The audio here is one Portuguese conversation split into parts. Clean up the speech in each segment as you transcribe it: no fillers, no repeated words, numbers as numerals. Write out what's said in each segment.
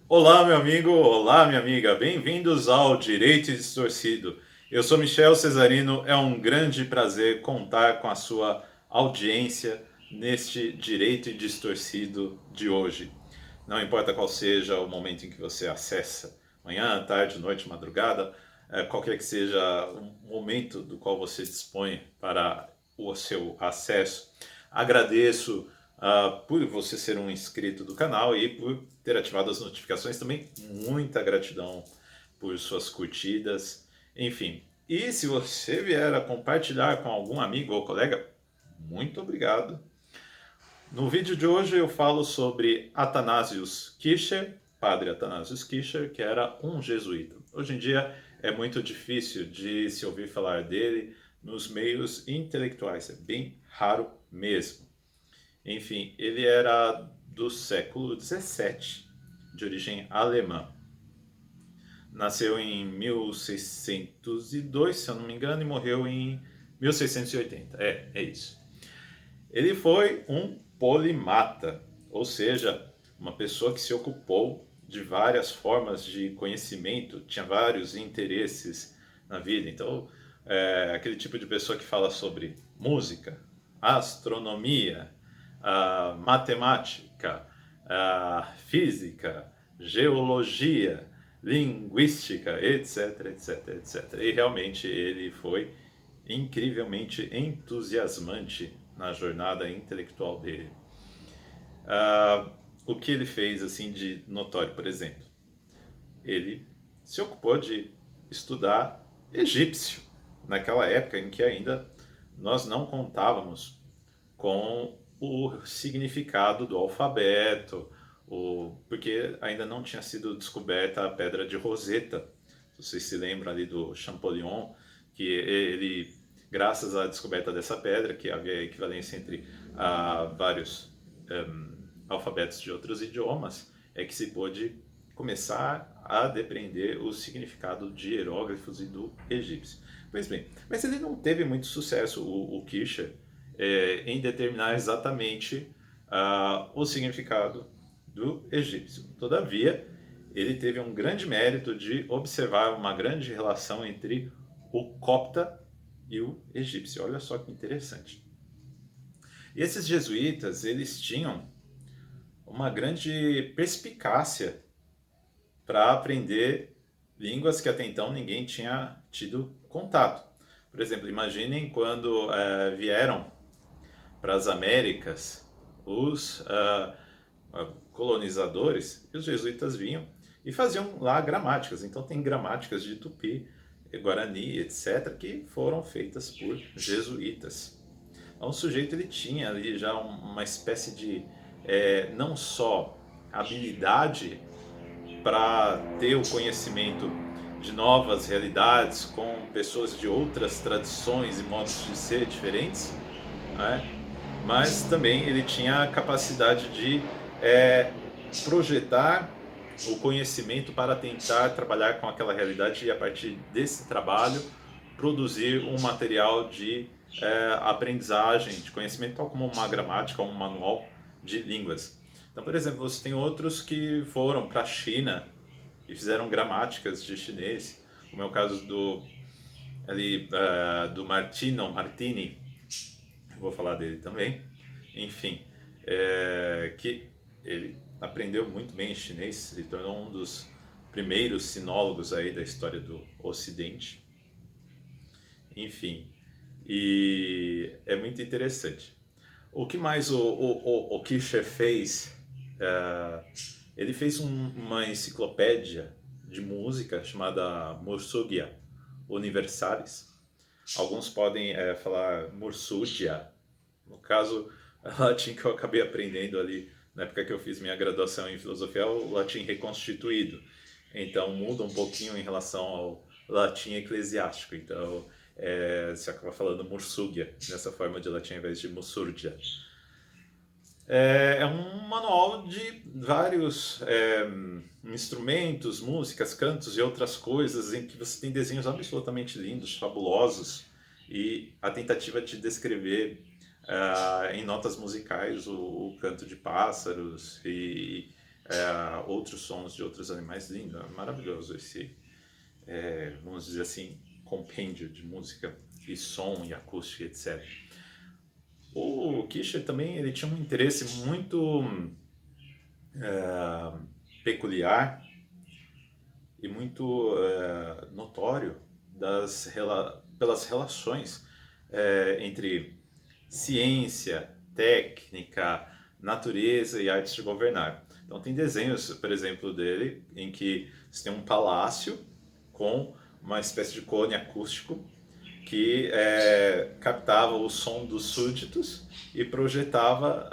Olá, meu amigo, olá, minha amiga, bem-vindos ao Direito Distorcido. Eu sou Michel Cesarino, é um grande prazer contar com a sua audiência neste Direito Distorcido de hoje. Não importa qual seja o momento em que você acessa, manhã, tarde, noite, madrugada, qualquer que seja o momento do qual você dispõe para o seu acesso, agradeço por você ser um inscrito do canal e por ter ativado as notificações também. Muita gratidão por suas curtidas, enfim. E se você vier a compartilhar com algum amigo ou colega, muito obrigado. No vídeo de hoje eu falo sobre Athanasius Kircher, padre Athanasius Kircher, que era um jesuíta. Hoje em dia é muito difícil de se ouvir falar dele nos meios intelectuais, é bem raro mesmo. Enfim, ele era do século XVII, de origem alemã. Nasceu em 1602, se eu não me engano, e morreu em 1680. É isso. Ele foi um polimata, ou seja, uma pessoa que se ocupou de várias formas de conhecimento, tinha vários interesses na vida. Então, aquele tipo de pessoa que fala sobre música, astronomia, matemática, física, geologia, linguística, etc, etc, etc. E realmente ele foi incrivelmente entusiasmante na jornada intelectual dele. O que ele fez assim de notório, por exemplo? Ele se ocupou de estudar egípcio, naquela época em que ainda nós não contávamos com o significado do alfabeto, porque ainda não tinha sido descoberta a pedra de Roseta. Vocês se lembram ali do Champollion, que ele, graças à descoberta dessa pedra, que havia equivalência entre vários alfabetos de outros idiomas, é que se pôde começar a depreender o significado de hieróglifos e do egípcio. Pois bem, mas ele não teve muito sucesso, o Kircher, em determinar exatamente o significado do egípcio. Todavia, ele teve um grande mérito de observar uma grande relação entre o copta e o egípcio. Olha só que interessante. E esses jesuítas, eles tinham uma grande perspicácia para aprender línguas que até então ninguém tinha tido contato. Por exemplo, imaginem quando vieram para as Américas os colonizadores, e os jesuítas vinham e faziam lá gramáticas. Então tem gramáticas de Tupi, Guarani, etc., que foram feitas por jesuítas. Então o sujeito ele tinha ali já uma espécie de não só habilidade para ter o conhecimento de novas realidades com pessoas de outras tradições e modos de ser diferentes, né? Mas também ele tinha a capacidade de projetar o conhecimento para tentar trabalhar com aquela realidade e a partir desse trabalho produzir um material de aprendizagem, de conhecimento, tal como uma gramática ou um manual de línguas. Então, por exemplo, você tem outros que foram para a China e fizeram gramáticas de chinês, como é o caso do Martini, vou falar dele também. Enfim, que ele aprendeu muito bem chinês, se tornou um dos primeiros sinólogos aí da história do Ocidente. Enfim, e é muito interessante. O que mais o Kircher fez? É, ele fez uma enciclopédia de música chamada Mursugia Universalis. Alguns podem falar Mursugia. No caso, o latim que eu acabei aprendendo ali na época que eu fiz minha graduação em filosofia é o latim reconstituído. Então muda um pouquinho em relação ao latim eclesiástico. Então você acaba falando Mursugia nessa forma de latim ao invés de Mussurgia. É um manual de vários instrumentos, músicas, cantos e outras coisas em que você tem desenhos absolutamente lindos, fabulosos e a tentativa de descrever em notas musicais o canto de pássaros e outros sons de outros animais. Lindo, é maravilhoso esse, vamos dizer assim, compêndio de música e som e acústica, etc. O Kischer também ele tinha um interesse muito peculiar e muito notório pelas relações entre ciência, técnica, natureza e artes de governar. Então tem desenhos, por exemplo, dele em que você tem um palácio com uma espécie de cone acústico que captava o som dos súditos e projetava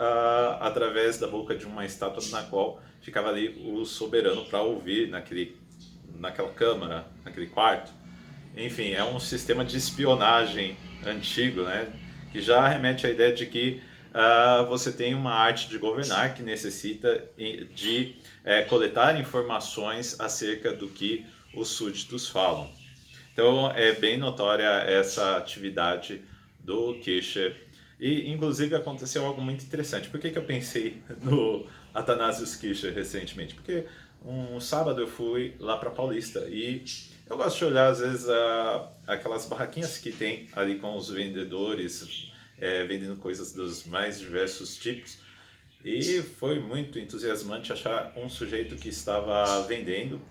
através da boca de uma estátua na qual ficava ali o soberano para ouvir naquela câmara, naquele quarto. Enfim, é um sistema de espionagem antigo, né? Que já remete à ideia de que você tem uma arte de governar que necessita de coletar informações acerca do que os súditos falam. Então é bem notória essa atividade do Kircher. E inclusive aconteceu algo muito interessante. Por que eu pensei no Athanasius Kircher recentemente? Porque um sábado eu fui lá para Paulista e eu gosto de olhar às vezes aquelas barraquinhas que tem ali com os vendedores vendendo coisas dos mais diversos tipos. E foi muito entusiasmante achar um sujeito que estava vendendo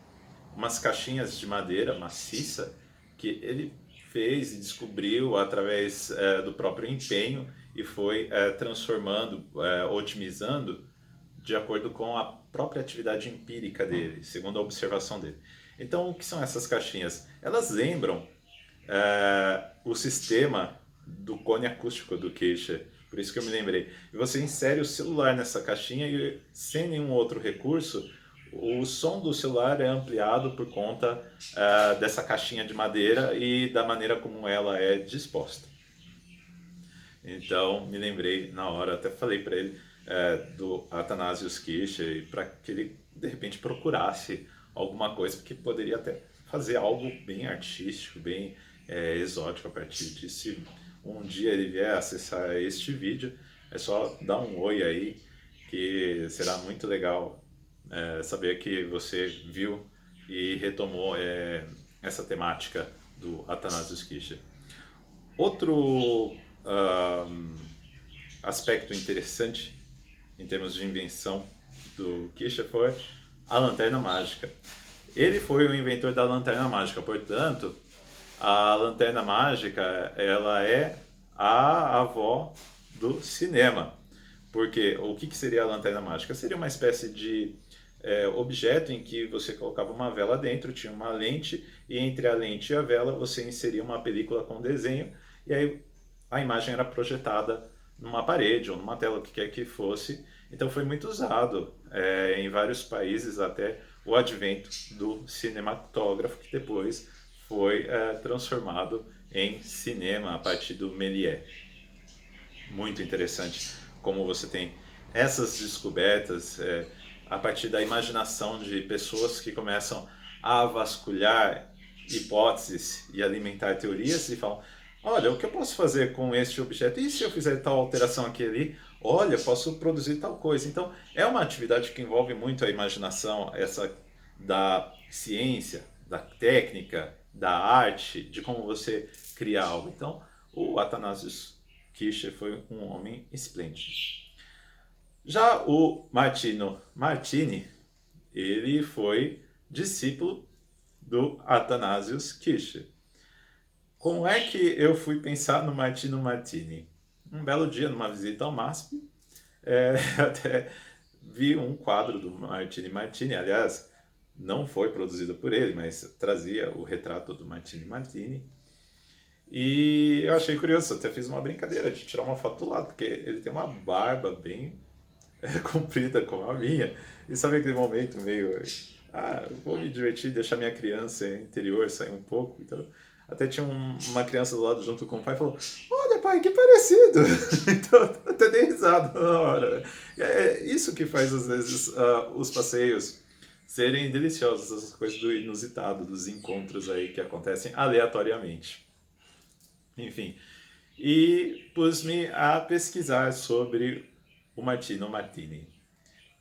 umas caixinhas de madeira maciça que ele fez e descobriu através do próprio empenho e foi transformando, otimizando de acordo com a própria atividade empírica dele, segundo a observação dele. Então, o que são essas caixinhas? Elas lembram o sistema do cone acústico do Kircher, por isso que eu me lembrei. E você insere o celular nessa caixinha e, sem nenhum outro recurso, o som do celular é ampliado por conta dessa caixinha de madeira e da maneira como ela é disposta. Então, me lembrei na hora, até falei para ele do Athanasius Kircher, para que ele, de repente, procurasse alguma coisa, porque poderia até fazer algo bem artístico, bem exótico a partir disso. Se um dia ele vier acessar este vídeo, é só dar um oi aí, que será muito legal saber que você viu e retomou essa temática do Athanasius Kircher. Outro aspecto interessante em termos de invenção do Kircher foi a lanterna mágica. Ele foi o inventor da lanterna mágica, portanto, a lanterna mágica ela é a avó do cinema. Porque o que seria a lanterna mágica? Seria uma espécie de objeto em que você colocava uma vela dentro, tinha uma lente, e entre a lente e a vela você inseria uma película com desenho, e aí a imagem era projetada numa parede ou numa tela, o que quer que fosse. Então foi muito usado em vários países até o advento do cinematógrafo, que depois foi transformado em cinema a partir do Méliès. Muito interessante como você tem essas descobertas a partir da imaginação de pessoas que começam a vasculhar hipóteses e alimentar teorias e falam: olha, o que eu posso fazer com este objeto? E se eu fizer tal alteração aqui ali? Olha, posso produzir tal coisa. Então, é uma atividade que envolve muito a imaginação, essa da ciência, da técnica, da arte, de como você cria algo. Então, o Athanasius Kircher foi um homem esplêndido. Já o Martino Martini, ele foi discípulo do Athanasius Kircher. Como é que eu fui pensar no Martino Martini? Um belo dia, numa visita ao MASP, até vi um quadro do Martini Martini, aliás, não foi produzido por ele, mas trazia o retrato do Martini Martini. E eu achei curioso, até fiz uma brincadeira de tirar uma foto do lado, porque ele tem uma barba bem comprida como a minha. E sabe aquele momento meio, vou me divertir, deixar minha criança interior sair um pouco. Então, até tinha uma criança do lado junto com o pai e falou: olha pai, que parecido. Então, até dei risada na hora. É isso que faz às vezes os passeios serem deliciosos, essas coisas do inusitado, dos encontros aí que acontecem aleatoriamente. Enfim, e pus-me a pesquisar sobre o Martino Martini.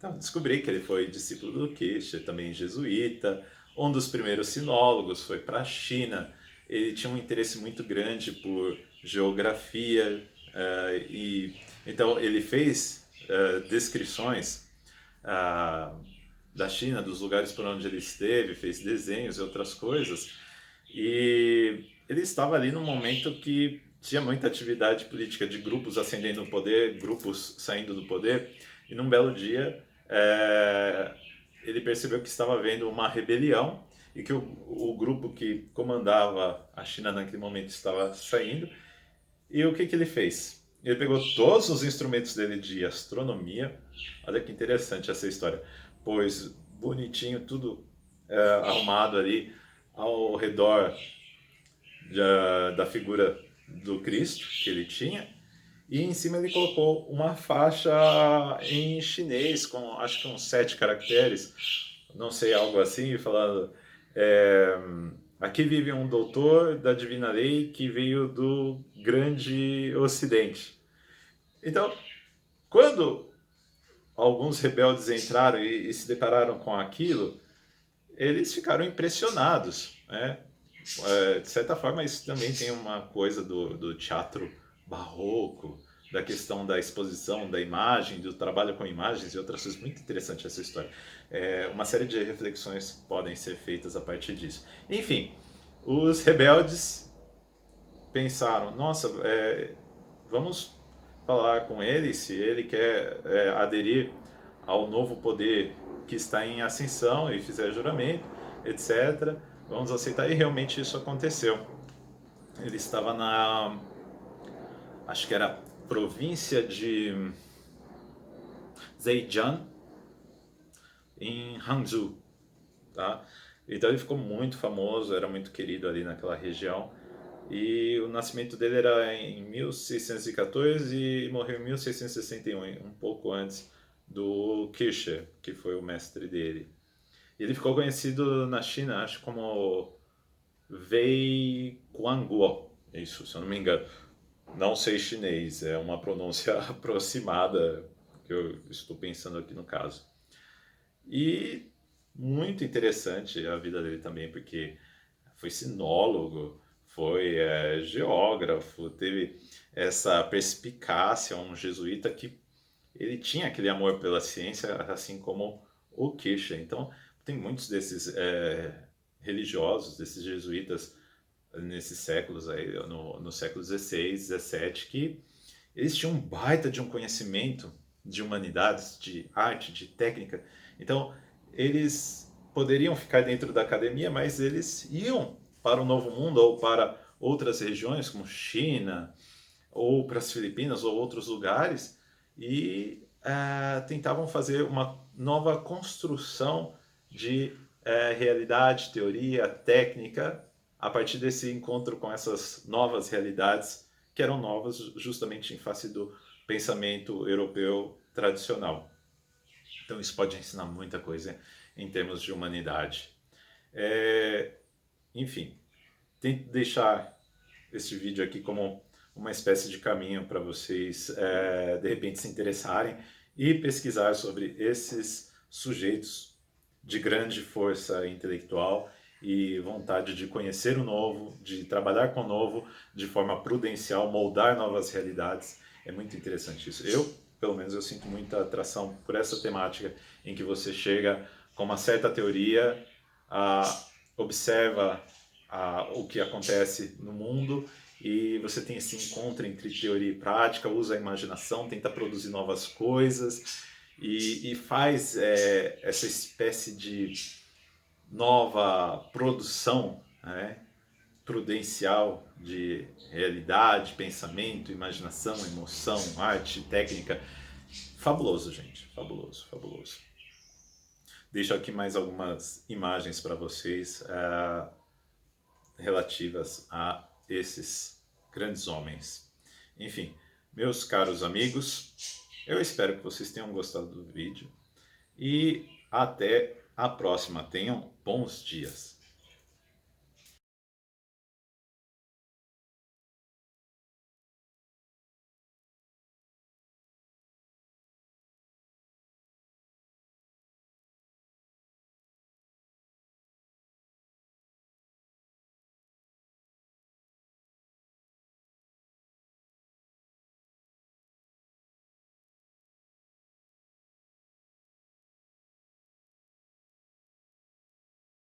Então, descobri que ele foi discípulo do Quiche, também jesuíta, um dos primeiros sinólogos, foi para a China. Ele tinha um interesse muito grande por geografia, e então ele fez descrições ah, da China, dos lugares por onde ele esteve, fez desenhos e outras coisas. E ele estava ali num momento que tinha muita atividade política de grupos ascendendo no poder, grupos saindo do poder. E num belo dia, ele percebeu que estava havendo uma rebelião e que o grupo que comandava a China naquele momento estava saindo. E o que, que ele fez? Ele pegou todos os instrumentos dele de astronomia. Olha que interessante essa história. Pois bonitinho, tudo arrumado ali ao redor da figura do Cristo que ele tinha. E em cima ele colocou uma faixa em chinês, com acho que uns 7 caracteres, não sei, algo assim, falando: é, aqui vive um doutor da divina lei que veio do grande ocidente. Então, quando alguns rebeldes entraram e se depararam com aquilo, eles ficaram impressionados, né? De certa forma, isso também tem uma coisa do teatro barroco, da questão da exposição da imagem, do trabalho com imagens e outras coisas. Muito interessante essa história. Uma série de reflexões podem ser feitas a partir disso. Enfim, os rebeldes pensaram: nossa, vamos falar com ele se ele quer aderir ao novo poder que está em ascensão e fizer juramento, etc. Vamos aceitar. E realmente isso aconteceu. Ele estava acho que era província de Zhejiang, em Hangzhou, tá? Então ele ficou muito famoso, era muito querido ali naquela região. E o nascimento dele era em 1614 e morreu em 1661, um pouco antes do Qixi, que foi o mestre dele. Ele ficou conhecido na China, acho, como Wei Guangguo, isso, se eu não me engano. Não sei chinês, é uma pronúncia aproximada que eu estou pensando aqui no caso. E muito interessante a vida dele também, porque foi sinólogo, foi geógrafo, teve essa perspicácia, um jesuíta que ele tinha aquele amor pela ciência, assim como o Queixa. Então, tem muitos desses religiosos, desses jesuítas, nesses séculos aí, no século XVI, XVII, que eles tinham um baita de um conhecimento de humanidades, de arte, de técnica. Então, eles poderiam ficar dentro da academia, mas eles iam para o Novo Mundo ou para outras regiões, como China, ou para as Filipinas ou outros lugares, e tentavam fazer uma nova construção de realidade, teoria, técnica, a partir desse encontro com essas novas realidades, que eram novas justamente em face do pensamento europeu tradicional. Então isso pode ensinar muita coisa em termos de humanidade. Enfim, tento deixar este vídeo aqui como uma espécie de caminho para vocês, de repente, se interessarem e pesquisar sobre esses sujeitos de grande força intelectual e vontade de conhecer o novo, de trabalhar com o novo de forma prudencial, moldar novas realidades. É muito interessante isso. Eu, pelo menos, eu sinto muita atração por essa temática em que você chega com uma certa teoria, observa o que acontece no mundo e você tem esse encontro entre teoria e prática, usa a imaginação, tenta produzir novas coisas e faz essa espécie de nova produção, né, prudencial de realidade, pensamento, imaginação, emoção, arte, técnica. Fabuloso, gente. Fabuloso, fabuloso. Deixo aqui mais algumas imagens para vocês relativas a esses grandes homens. Enfim, meus caros amigos, eu espero que vocês tenham gostado do vídeo e até a próxima. Tenham bons dias.